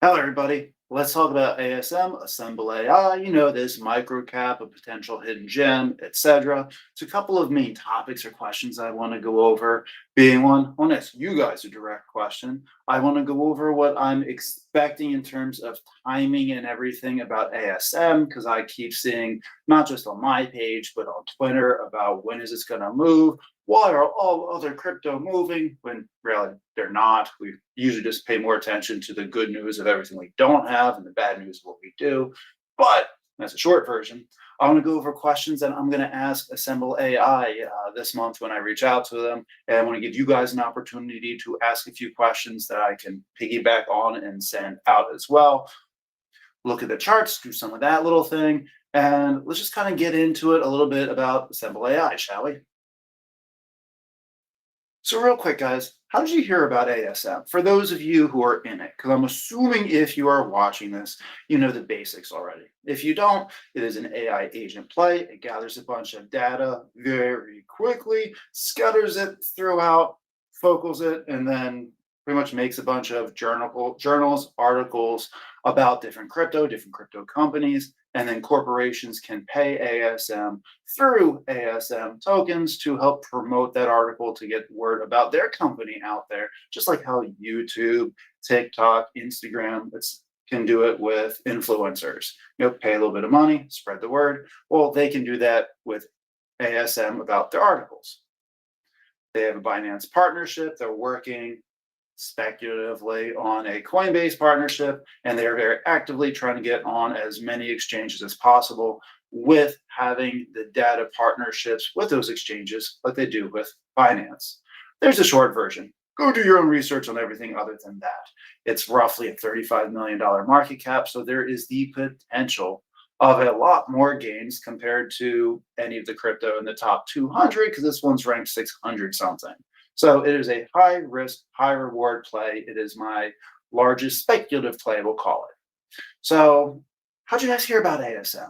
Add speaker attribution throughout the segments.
Speaker 1: Hello, everybody. Let's talk about ASM, Assemble AI. You know this microcap, a potential hidden gem, etc. It's a couple of main topics or questions I want to go over. Being one, I want to ask you guys a direct question. I want to go over what I'm expecting in terms of timing and everything about ASM because I keep seeing not just on my page but on Twitter about when is this going to move. Why are all other crypto moving when really they're not? We usually just pay more attention to the good news of everything we don't have and the bad news of what we do. But that's a short version. I want to go over questions that I'm going to ask Assemble AI this month when I reach out to them. And I want to give you guys an opportunity to ask a few questions that I can piggyback on and send out as well. Look at the charts, do some of that little thing. And let's just kind of get into it a little bit about Assemble AI, shall we? So real quick, guys, how did you hear about ASM? For those of you who are in it, because I'm assuming if you are watching this, you know the basics already. If you don't, it is an AI agent play. It gathers a bunch of data very quickly, scatters it throughout, focals it, and then pretty much makes a bunch of journals, articles about different crypto companies, and then corporations can pay ASM through ASM tokens to help promote that article to get word about their company out there, just like how YouTube, TikTok, Instagram, can do it with influencers. Pay a little bit of money, spread the word. Well, they can do that with ASM about their articles. They have a Binance partnership. They're working speculatively on a Coinbase partnership, and they are very actively trying to get on as many exchanges as possible with having the data partnerships with those exchanges like they do with Binance. There's a short version. Go do your own research on everything other than that. It's roughly a $35 million market cap, so there is the potential of a lot more gains compared to any of the crypto in the top 200 because this one's ranked 600 something. So it is a high risk, high reward play. It is my largest speculative play, we'll call it. So, how'd you guys hear about ASM?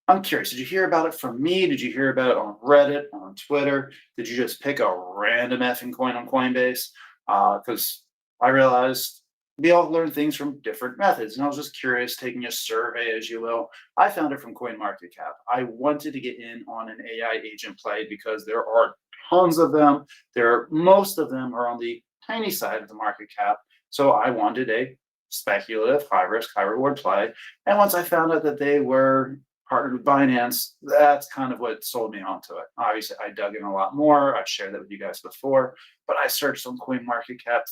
Speaker 1: I'm curious. Did you hear about it from me? Did you hear about it on Reddit, on Twitter? Did you just pick a random effing coin on Coinbase? Because I realized we all learn things from different methods. And I was just curious, taking a survey, as you will. I found it from CoinMarketCap. I wanted to get in on an AI agent play because there are tons of them. Most of them are on the tiny side of the market cap. So I wanted a speculative, high risk, high reward play. And once I found out that they were partnered with Binance, that's kind of what sold me onto it. Obviously, I dug in a lot more. I've shared that with you guys before, but I searched on CoinMarketCap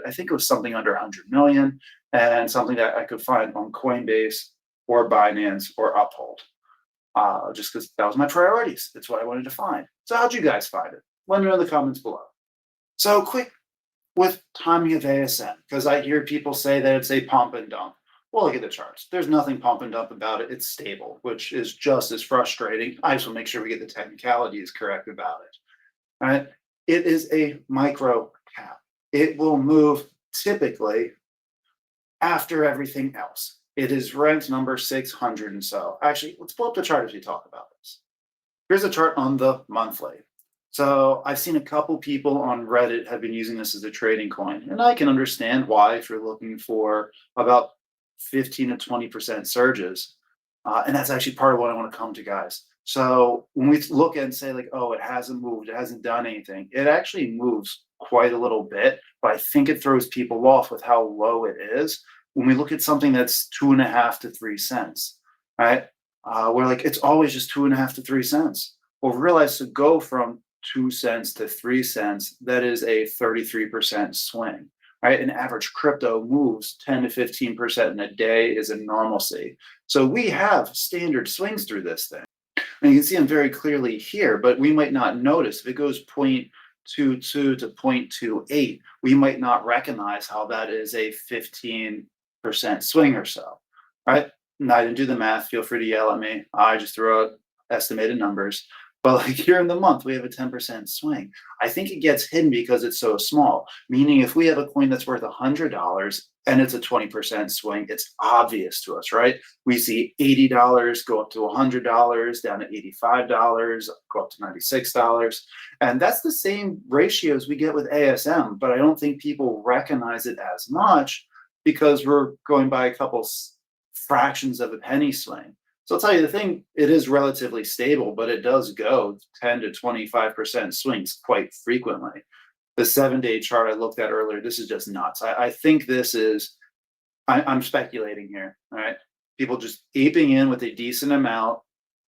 Speaker 1: I think it was something under 100 million and something that I could find on Coinbase or Binance or Uphold. Just because that was my priorities. That's what I wanted to find. So how'd you guys find it? Let me know in the comments below. So quick with timing of ASM, because I hear people say that it's a pump and dump. Well, look at the charts. There's nothing pump and dump about it. It's stable, which is just as frustrating. I just want to make sure we get the technicalities correct about it. All right. It is a micro cap. It will move typically after everything else. It is ranked number 600 and so. Actually, let's pull up the chart as we talk about this. Here's a chart on the monthly. So I've seen a couple people on Reddit have been using this as a trading coin, and I can understand why if you're looking for about 15 to 20% surges. And that's actually part of what I want to come to, guys. So when we look at and say like, oh, it hasn't moved, it hasn't done anything, it actually moves quite a little bit, but I think it throws people off with how low it is. When we look at something that's 2.5 to 3 cents, right? We're like, it's always just 2.5 to 3 cents. Well, realize to go from 2 cents to 3 cents, that is a 33% swing, right? An average crypto moves 10 to 15% in a day is a normalcy. So we have standard swings through this thing. And you can see them very clearly here, but we might not notice if it goes 0.22 to 0.28, we might not recognize how that is a 15% swing or so, right? And I didn't do the math. Feel free to yell at me. I just throw out estimated numbers. But like here in the month, we have a 10% swing. I think it gets hidden because it's so small, meaning if we have a coin that's worth $100 and it's a 20% swing, it's obvious to us, right? We see $80 go up to $100, down to $85, go up to $96. And that's the same ratios we get with ASM, but I don't think people recognize it as much because we're going by a couple fractions of a penny swing. So I'll tell you the thing, it is relatively stable, but it does go 10 to 25% swings quite frequently. The 7-day chart I looked at earlier, this is just nuts. I think this is, I'm speculating here. All right. People just aping in with a decent amount,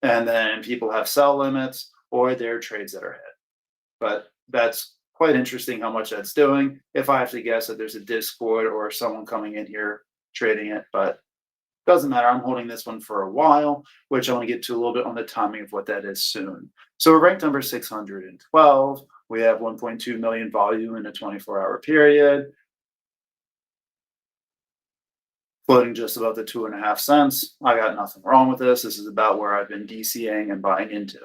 Speaker 1: and then people have sell limits or their trades that are hit. But that's quite interesting how much that's doing. If I have to guess that there's a Discord or someone coming in here trading it, but doesn't matter. I'm holding this one for a while, which I want to get to a little bit on the timing of what that is soon. So we're ranked number 612. We have 1.2 million volume in a 24-hour period, floating just above the 2.5 cents. I got nothing wrong with this. This is about where I've been DCAing and buying into.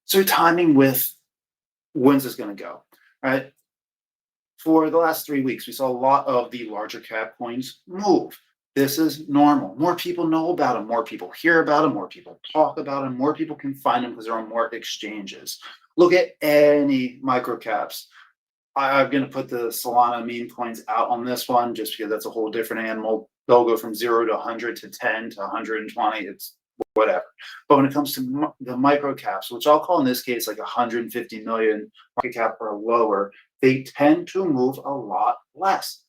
Speaker 1: So timing with when's this going to go, right? For the last 3 weeks, we saw a lot of the larger cap coins move. This is normal. More people know about them, more people hear about them, more people talk about them, more people can find them because they're on more exchanges. Look at any micro caps. I'm going to put the Solana meme coins out on this one just because that's a whole different animal. They'll go from 0 to 100 to 10 to 120. It's whatever. But when it comes to the micro caps, which I'll call in this case like 150 million market cap or lower, they tend to move a lot less.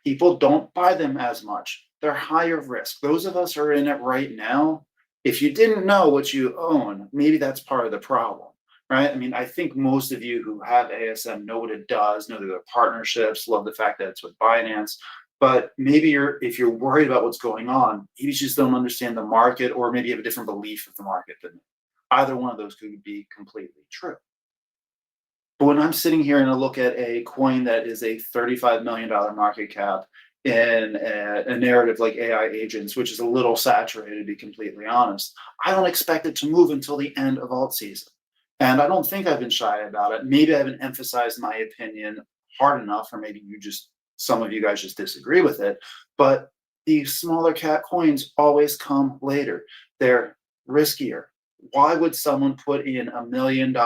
Speaker 1: People don't buy them as much. They're higher risk. Those of us who are in it right now, if you didn't know what you own, maybe that's part of the problem, right? I mean, I think most of you who have ASM know what it does, know that they're partnerships, love the fact that it's with Binance. But maybe if you're worried about what's going on, maybe you just don't understand the market, or maybe you have a different belief of the market than me. Either one of those could be completely true. But when I'm sitting here and I look at a coin that is a $35 million market cap in a narrative like AI agents, which is a little saturated, to be completely honest, I don't expect it to move until the end of alt season. And I don't think I've been shy about it. Maybe I haven't emphasized my opinion hard enough, or maybe some of you guys just disagree with it. But these smaller cap coins always come later. They're riskier. Why would someone put in $1 million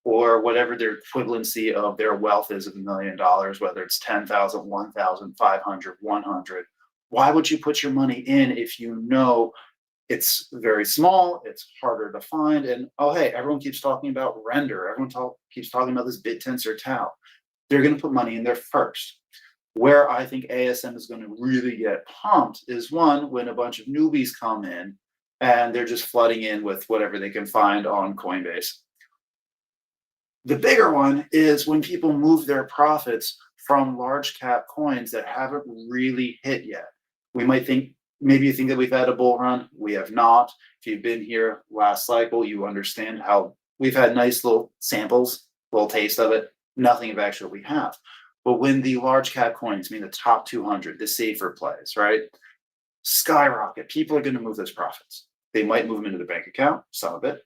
Speaker 1: or whatever their equivalency of their wealth is of $1 million, whether it's 10,000, 1,000, 500, 100? Why would you put your money in if you know it's very small, it's harder to find, and oh hey, everyone keeps talking about render, keeps talking about this BitTensor Tau. They're going to put money in there first. Where I think ASM is going to really get pumped is one, when a bunch of newbies come in and they're just flooding in with whatever they can find on Coinbase. The bigger one is when people move their profits from large cap coins that haven't really hit yet. We might think, maybe you think that we've had a bull run. We have not. If you've been here last cycle, you understand how we've had nice little samples, little taste of it. Nothing of actual we have. But when the large cap coins, mean the top 200, the safer plays, right, skyrocket, people are going to move those profits. They might move them into the bank account, some of it.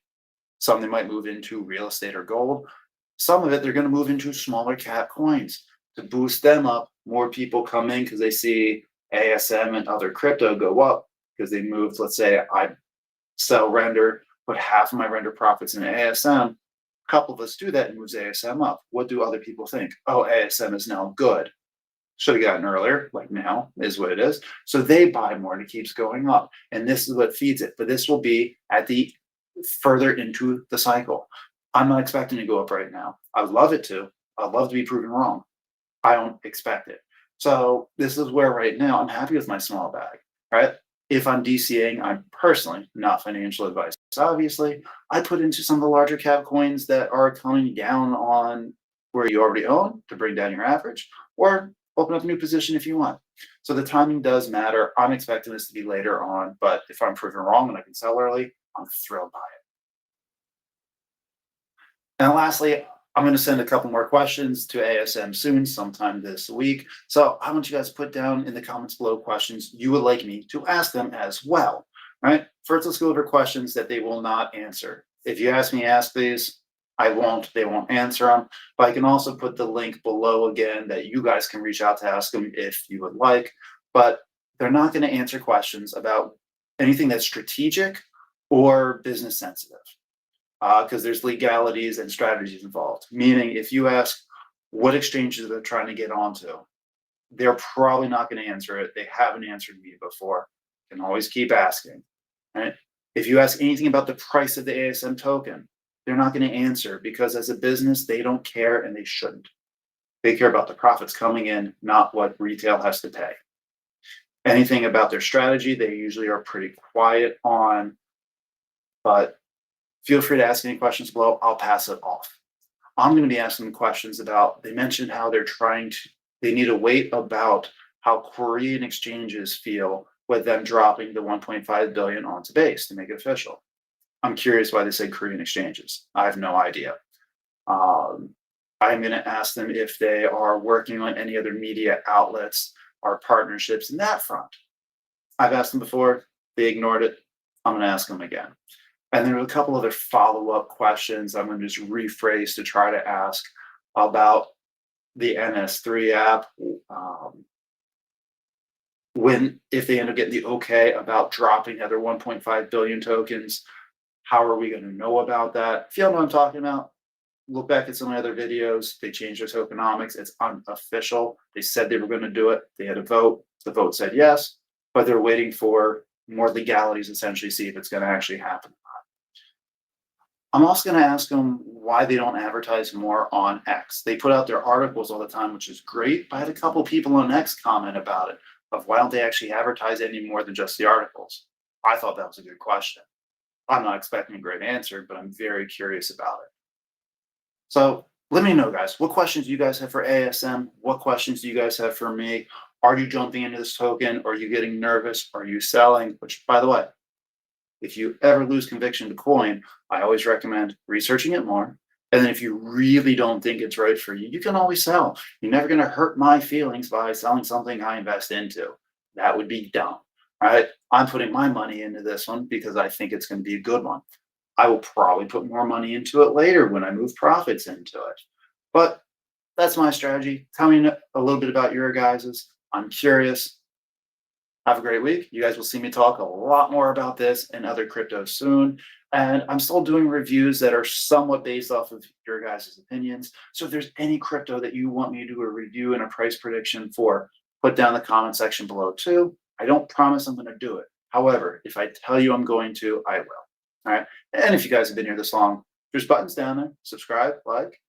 Speaker 1: Some they might move into real estate or gold. Some of it they're going to move into smaller cap coins to boost them up. More people come in because they see ASM and other crypto go up because they moved. Let's say I sell render, put half of my render profits in ASM. A couple of us do that and moves ASM up. What do other people think? Oh, ASM is now good. Should have gotten earlier, like now is what it is. So they buy more and it keeps going up. And this is what feeds it. But this will be at the further into the cycle. I'm not expecting to go up right now. I'd love it to. I'd love to be proven wrong. I don't expect it. So this is where right now I'm happy with my small bag, right? If I'm DCAing, I'm personally not financial advice. Obviously, I put into some of the larger cap coins that are coming down on where you already own to bring down your average, or open up a new position if you want. So the timing does matter. I'm expecting this to be later on, but if I'm proven wrong and I can sell early, I'm thrilled by it. And lastly, I'm going to send a couple more questions to ASM soon, sometime this week. So I want you guys to put down in the comments below questions you would like me to ask them as well. Right? First, let's go over questions that they will not answer. If you ask me to ask these, they won't answer them. But I can also put the link below again that you guys can reach out to ask them if you would like. But they're not going to answer questions about anything that's strategic or business sensitive. Because there's legalities and strategies involved. Meaning, if you ask what exchanges they're trying to get onto, they're probably not going to answer it. They haven't answered me before. You can always keep asking, right? If you ask anything about the price of the ASM token, they're not going to answer because as a business, they don't care and they shouldn't. They care about the profits coming in, not what retail has to pay. Anything about their strategy, they usually are pretty quiet on, but feel free to ask any questions below. I'll pass it off. I'm going to be asking them questions about, they mentioned how they need to wait about how Korean exchanges feel with them dropping the 1.5 billion onto base to make it official. I'm curious why they say Korean exchanges. I have no idea. Um, I'm going to ask them if they are working on any other media outlets or partnerships in that front. I've asked them before, they ignored it. I'm going to ask them again. And there are a couple other follow-up questions I'm going to just rephrase to try to ask about the NS3 app. When, if they end up getting the okay about dropping other 1.5 billion tokens, how are we going to know about that? If you don't know what I'm talking about, look back at some of my other videos. They changed their tokenomics. It's unofficial. They said they were going to do it. They had a vote. The vote said yes, but they're waiting for more legalities, essentially, see if it's going to actually happen. I'm also going to ask them why they don't advertise more on X. They put out their articles all the time, which is great. But I had a couple people on X comment about it, of why don't they actually advertise any more than just the articles? I thought that was a good question. I'm not expecting a great answer, but I'm very curious about it. So let me know, guys, what questions do you guys have for ASM? What questions do you guys have for me? Are you jumping into this token? Are you getting nervous? Are you selling? Which, by the way, if you ever lose conviction to coin, I always recommend researching it more. And then if you really don't think it's right for you, you can always sell. You're never going to hurt my feelings by selling something I invest into. That would be dumb. Right? I'm putting my money into this one because I think it's going to be a good one. I will probably put more money into it later when I move profits into it. But that's my strategy. Tell me a little bit about your guys's. I'm curious. Have a great week. You guys will see me talk a lot more about this and other cryptos soon. And I'm still doing reviews that are somewhat based off of your guys' opinions. So if there's any crypto that you want me to do a review and a price prediction for, put down in the comment section below too. I don't promise I'm going to do it. However, if I tell you I'm going to, I will. All right. And if you guys have been here this long, there's buttons down there. Subscribe, like,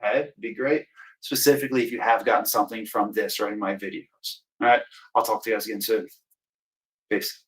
Speaker 1: hey, be great. Specifically, if you have gotten something from this or any of my videos. All right. I'll talk to you guys again soon. Peace.